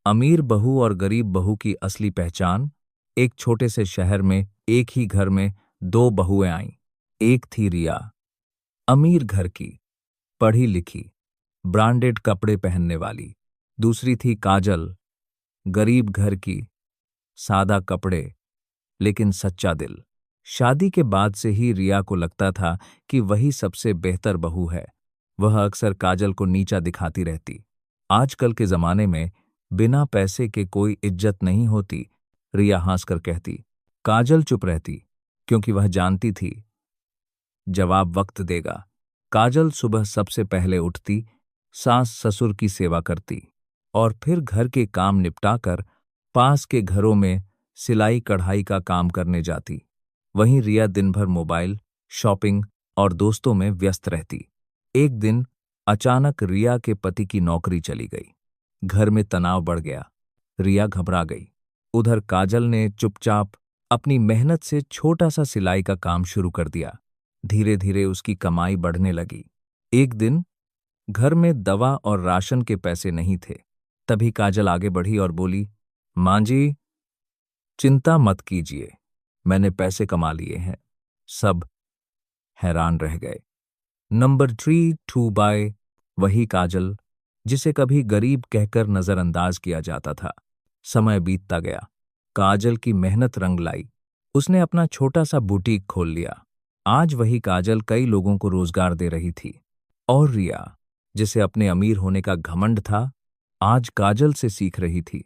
अमीर बहू और गरीब बहू की असली पहचान। एक छोटे से शहर में एक ही घर में दो बहुएं आईं। एक थी रिया, अमीर घर की, पढ़ी लिखी, ब्रांडेड कपड़े पहनने वाली। दूसरी थी काजल, गरीब घर की, सादा कपड़े लेकिन सच्चा दिल। शादी के बाद से ही रिया को लगता था कि वही सबसे बेहतर बहू है। वह अक्सर काजल को नीचा दिखाती रहती। आजकल के जमाने में बिना पैसे के कोई इज्जत नहीं होती, रिया हंसकर कहती। काजल चुप रहती, क्योंकि वह जानती थी जवाब वक्त देगा। काजल सुबह सबसे पहले उठती, सास ससुर की सेवा करती और फिर घर के काम निपटाकर पास के घरों में सिलाई कढ़ाई का काम करने जाती। वहीं रिया दिन भर मोबाइल, शॉपिंग और दोस्तों में व्यस्त रहती। एक दिन अचानक रिया के पति की नौकरी चली गई। घर में तनाव बढ़ गया। रिया घबरा गई। उधर काजल ने चुपचाप अपनी मेहनत से छोटा सा सिलाई का काम शुरू कर दिया। धीरे धीरे उसकी कमाई बढ़ने लगी। एक दिन घर में दवा और राशन के पैसे नहीं थे। तभी काजल आगे बढ़ी और बोली, मां जी, चिंता मत कीजिए, मैंने पैसे कमा लिए हैं। सब हैरान रह गए। नंबर 3 टू बाय वही काजल जिसे कभी गरीब कहकर नजरअंदाज किया जाता था। समय बीतता गया। काजल की मेहनत रंग लाई। उसने अपना छोटा सा बुटीक खोल लिया। आज वही काजल कई लोगों को रोजगार दे रही थी। और रिया, जिसे अपने अमीर होने का घमंड था, आज काजल से सीख रही थी।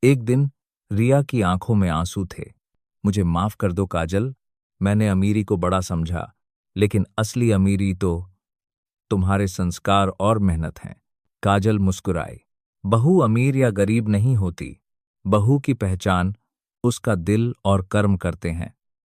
एक दिन रिया की आंखों में आंसू थे। मुझे माफ कर दो काजल, मैंने अमीरी को बड़ा समझा, लेकिन असली अमीरी तो तुम्हारे संस्कार और मेहनत हैं। काजल मुस्कुराई। बहू अमीर या गरीब नहीं होती, बहू की पहचान उसका दिल और कर्म करते हैं।